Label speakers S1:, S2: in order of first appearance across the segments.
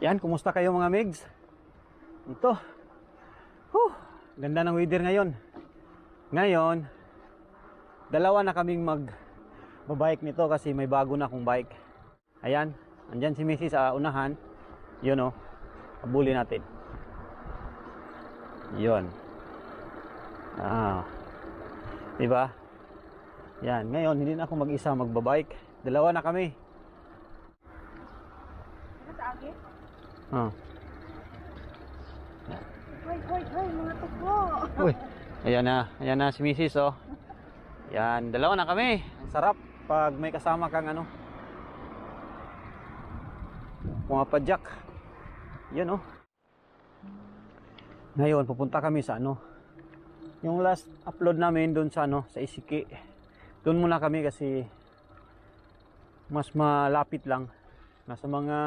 S1: Yan, kumusta kayo mga migs? Ito. Ganda ng weather ngayon. Ngayon, dalawa na kaming magbabike nito kasi may bago na akong bike. Ayan, andyan si Missy sa unahan. Yun o, habulin natin. Yun. Diba? Yan, ngayon hindi na ako mag-isa magbabike. Dalawa na kami.
S2: Hoy, mga tubo.
S1: Uy, ayan na si Mrs. Oh. Yan, dalawa na kami. Ang sarap pag may kasama kang pumapadyak. Yun oh. Ngayon pupunta kami sa yung last upload namin doon sa sa Isiki. Doon muna kami kasi mas malapit lang. Nasa mga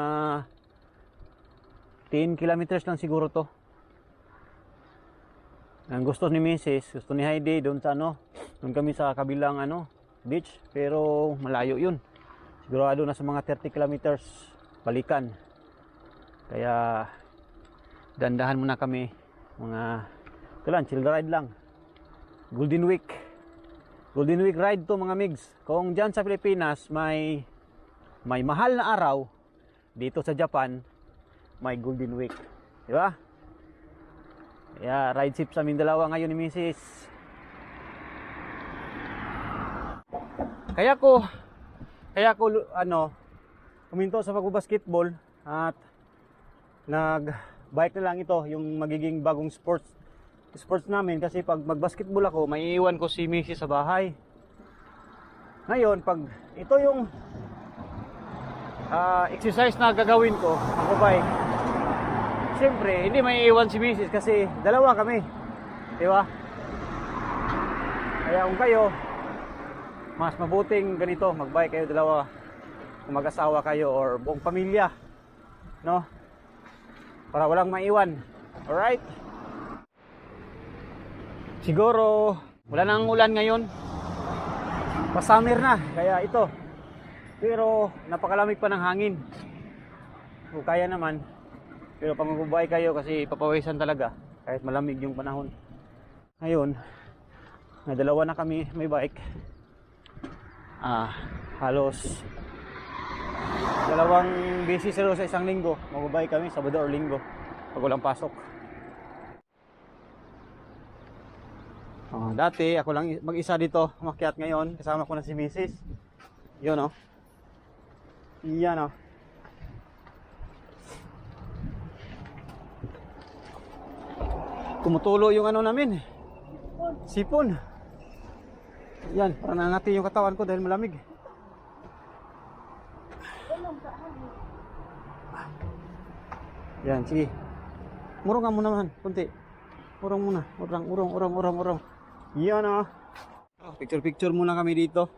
S1: 10 kilometers lang siguro to. Ang gusto ni Mrs., gusto ni Heidi doon sa doon kami sa kabilang beach, pero malayo yun. Sigurado na sa mga 30 kilometers balikan. Kaya dandahan muna kami, ito lang, chill ride lang. Golden Week ride to mga migs. Kung dyan sa Pilipinas may mahal na araw, dito sa Japan may Golden Week, di ba? Yeah, ride ship sa aming dalawa ngayon ni Mrs. Kaya ko huminto sa pagbabasketball at nag-bike na lang ito, yung magiging bagong sports namin, kasi pag magbasketball ako, maiiwan ko si Mrs. sa bahay. Ngayon, pag ito yung exercise na gagawin ko, magbabike, siyempre, hindi may iwan si Mrs. kasi dalawa kami. Diba? Kaya kung kayo, mas mabuting ganito, magbike kayo dalawa. Kung mag-asawa kayo or buong pamilya. No? Para walang maiwan. Alright? Siguro, wala nang ulan ngayon. Pa-summer na, kaya ito. Pero, napakalamig pa ng hangin. Kung kaya naman, pero pag magbabike kayo kasi papawisan talaga kahit malamig yung panahon. Ngayon, dalawa na kami may bike. Halos dalawang beses sa isang linggo magbabike kami, Sabado or Linggo pag walang pasok. Dati ako lang mag-isa dito umakyat, ngayon kasama ko na si Mrs. Yun Yan tumutulo yung namin, sipon. Yan, parang nangati yung katawan ko dahil malamig. Yan, sige. Murong ka muna man, kunti. Murong muna, urang. Yan picture muna kami dito.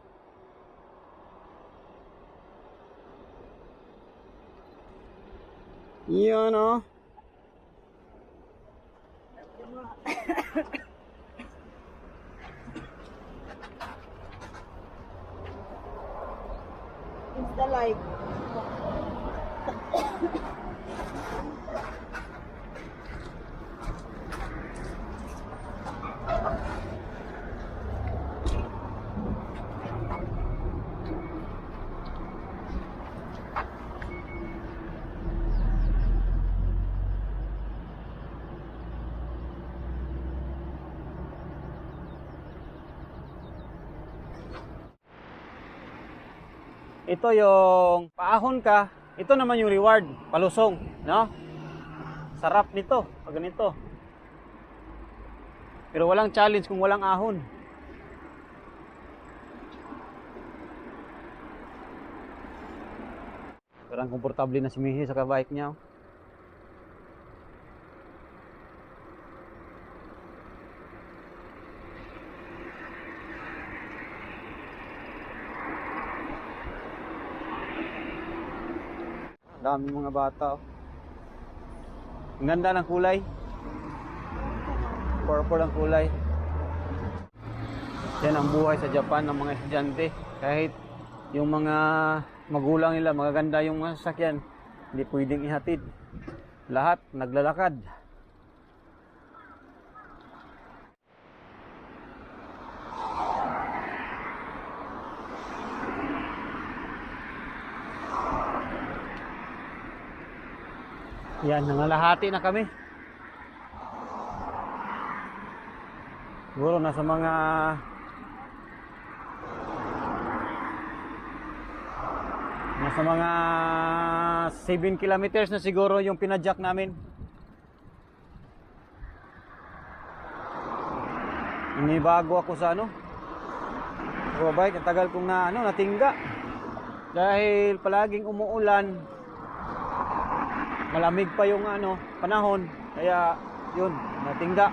S1: Yan
S2: It's the light.
S1: Ito yung paahon ka, ito naman yung reward, palusong, no? Sarap nito, pag ganito. Pero walang challenge kung walang ahon. Parang komportable na si Mihi sa kabike niya. Daming mga bata. Ang ganda ng kulay. Purple ang kulay. Yan ang buhay sa Japan ng mga estudyante. Kahit yung mga magulang nila magaganda yung mga sasakyan, Hindi pwedeng ihatid. Lahat naglalakad. Yan, nangalahati na kami. Siguro nasa mga 7 kilometers na siguro yung pinadyak namin. Inibago ako sa ano. Bike, ang tagal kong natingga. Dahil palaging umuulan. Malamig pa yung panahon. Kaya yun, natingga.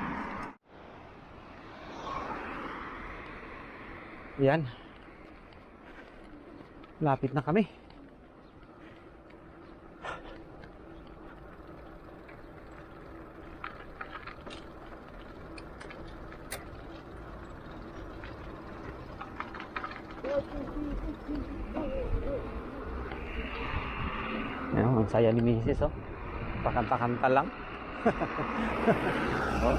S1: Yan. Lapit na kami. Yan, ang saya ni Mrs. Oh. Pakanta-kanta lang. Oh.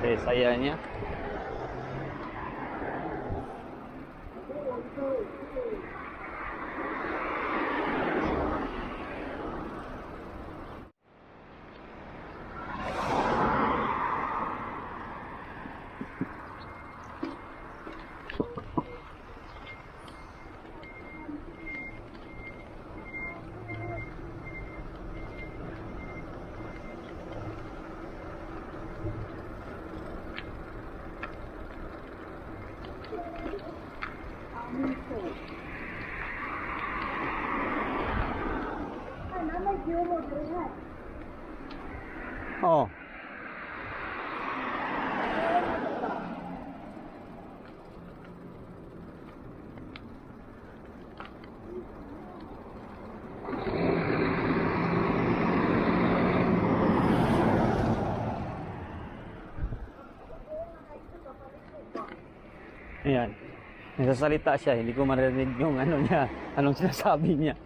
S1: Saya niya. Oh. Ayan. Nagsasalita siya, hindi ko marinig yung niya, anong sinasabi niya.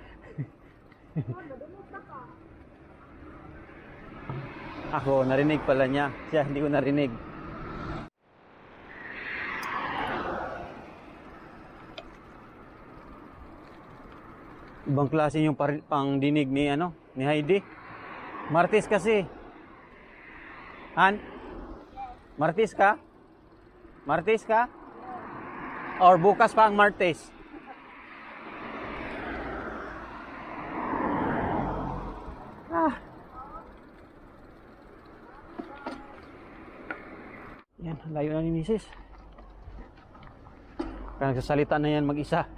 S1: Ako, narinig pala niya. Siya, hindi ko narinig. Ibang klase yung pang dinig ni ni Heidi. Martes kasi. Han? Martes ka? Martes ka? Or bukas pa ang Martes? Yan, layo na ni Mrs. Kaya nagsasalita na yan mag-isa.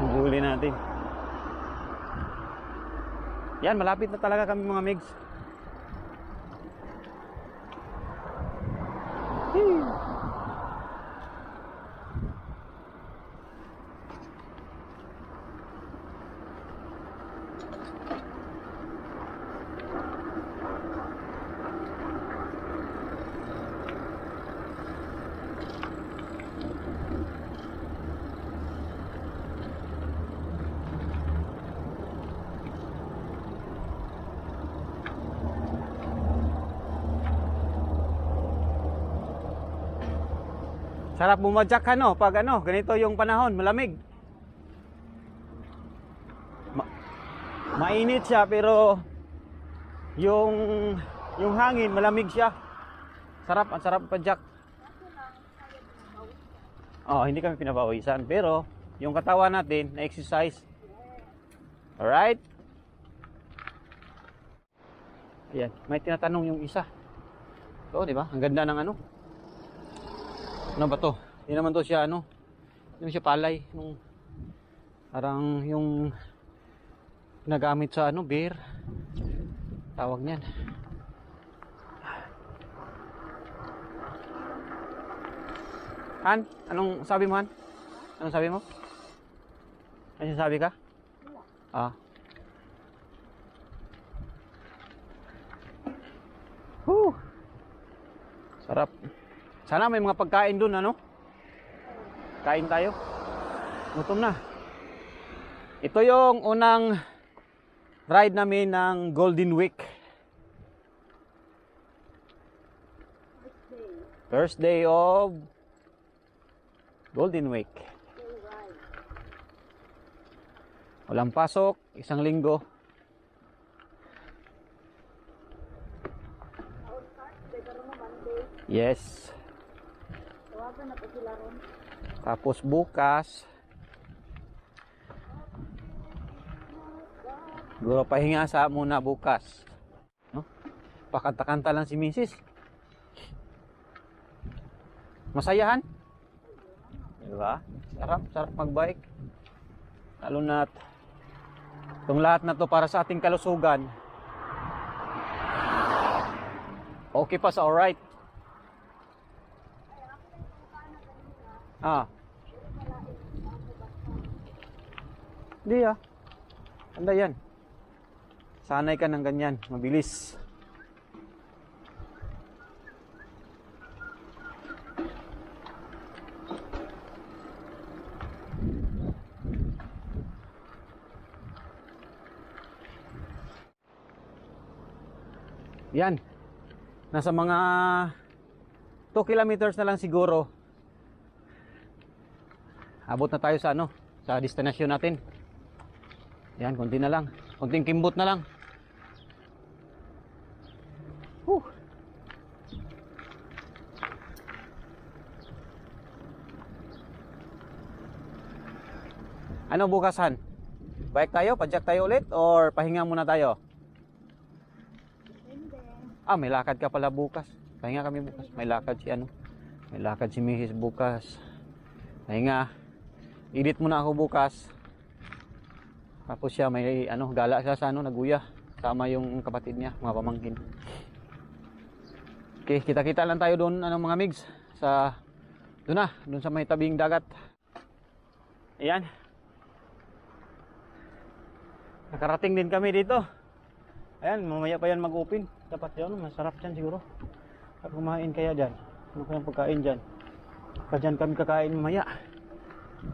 S1: Huli natin. Yan, malapit na talaga kami mga migs. Sarap bumadyak pag ganito yung panahon, malamig. Mainit siya pero yung hangin malamig siya. Sarap, ang sarap padyak. Oh, hindi kami pinabawisan pero yung katawan natin na exercise. Alright? Ayan, may tinatanong yung isa. So, di ba? Ang ganda ng ano ba to? Hindi naman to siya hindi siya palay. Parang yung ginagamit sa beer. Tawag niyan. Han? Anong sabi mo, Han? Anong sabi mo? Ano sabi ka? Ah. Sarap. Sana may mga pagkain dun, Kain tayo. Gutom na. Ito yung unang ride namin ng Golden Week. First day of Golden Week. Walang pasok, isang linggo. Yes.
S2: Tawagan na po sila ron.
S1: Tapos bukas, siguro pahinga sa muna bukas. No? Pakanta-kanta lang si Mrs. Masayahan? Diba? Sarap magbike. Lalo na itong lahat na to para sa ating kalusugan. Okay pa sa alright. Hindi Anda yan. Sanay ka ng ganyan. Mabilis. Yan. Nasa mga 2 kilometers na lang siguro. Abot na tayo sa sa destination natin. Yan, konti na lang. Konting kimbot na lang. Whew. Ano bukasan? Bike tayo? Padjak tayo ulit? Or pahinga muna tayo? May lakad ka pala bukas. Pahinga kami bukas. May lakad si May lakad si Mrs. bukas. Pahinga. Edit muna ako bukas. Tapos siya may gala siya sa naguya. Sama yung kapatid niya, mga pamangkin. Okay, kita-kita lang tayo doon mga migs sa doon sa may tabing dagat. Ayan. Nakarating din kami dito. Ayan, mamaya pa yan mag-open. Dapat yan, masarap dyan siguro. At kumain kaya dyan. Ano kayang pagkain dyan? Pa dyan kami kakain mamaya.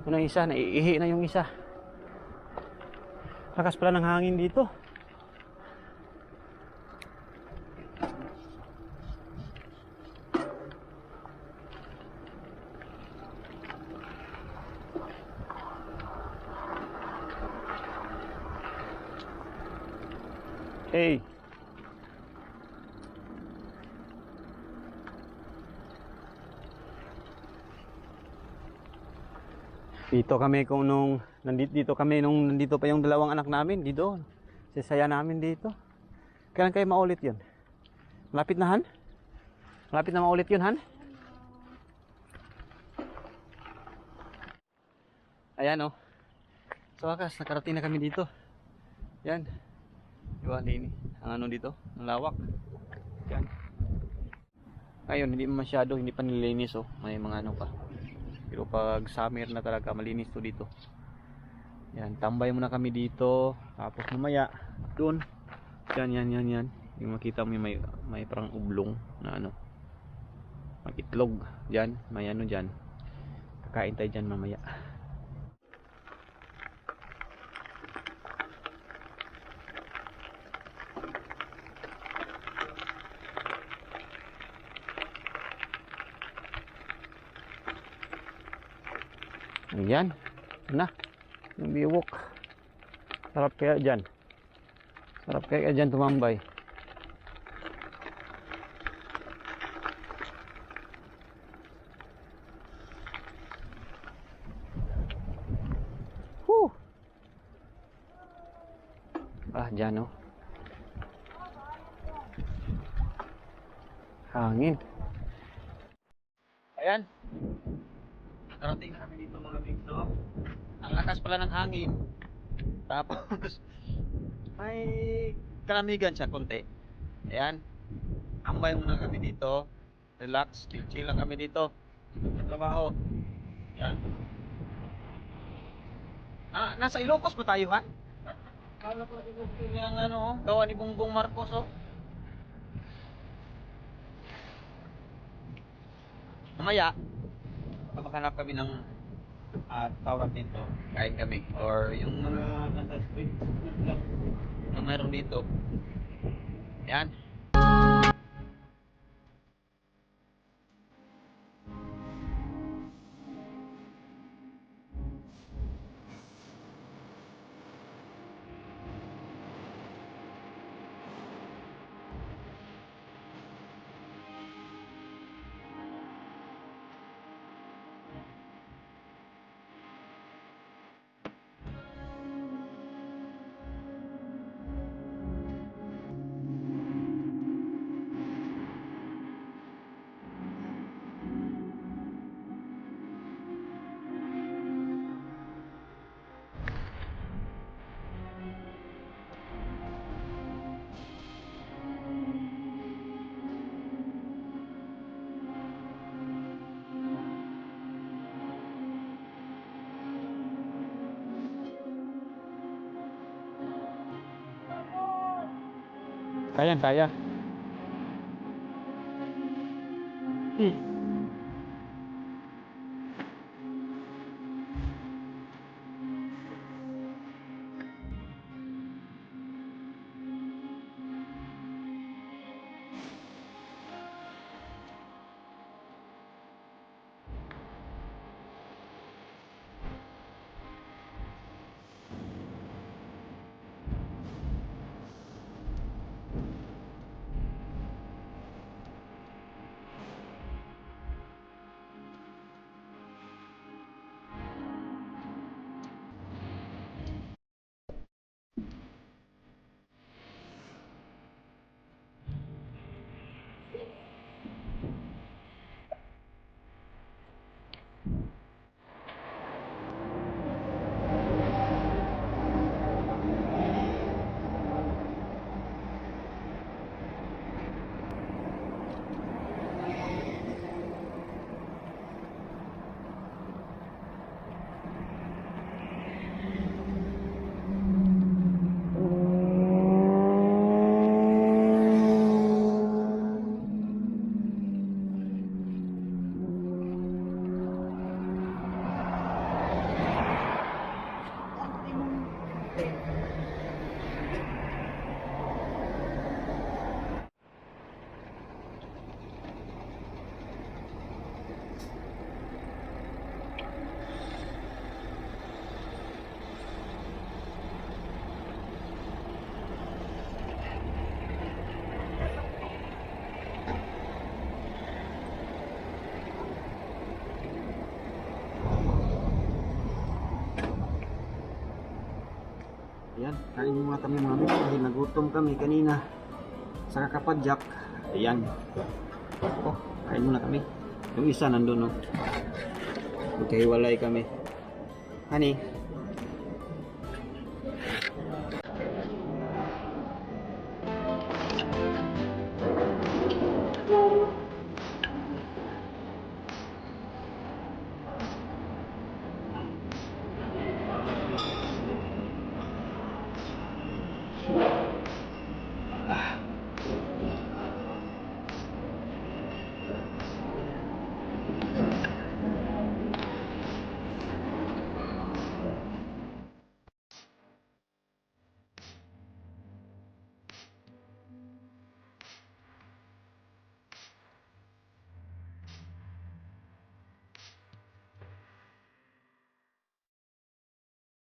S1: Ito na isa, naiihi na yung isa. Lakas pala ng hangin dito. Hey. Dito kami nandito kami nung nandito pa yung dalawang anak namin dito. Sisaya namin dito. Kailan kayo maulit 'yun? Malapit na Han? Malapit na maulit 'yun Han? Ayan sa wakas nakarating na kami dito. Yan. Diba din ang dito, ang lawak. Yan. Ngayon hindi pa nililinis may mga pa. Pero pag summer na talaga malinis to dito. Yan, tambay muna kami dito. Tapos mamaya doon. Yan. Yung makita mo may parang ublong na mag-itlog diyan, may diyan. Kakain tayo diyan mamaya. Ayan na yung biwok. Sarap kaya dyan tumambay. Dyan hangin. Ayan, nakarating kami dito mga bigto. Ang lakas pala ng hangin. Tapos may kalamigan siya konti. Ayan, ambay muna kami dito. Relax, chill lang kami dito. Trabaho. Ayan. Nasa Ilocos ba tayo ha? Kala ko yung gawa ni Bongbong Marcos Mamaya maghanap kami ng at tawag dito, kain kami. Or yung mga nasa street lang na meron dito. Yan. Kaya, kaya. Ayan, kain muna kami mga miss dahil nagutom kami kanina sa kakapadyak. Ayan. Oh, kain muna kami. Yung isa nandun, no. Magkahiwalay kami. Honey,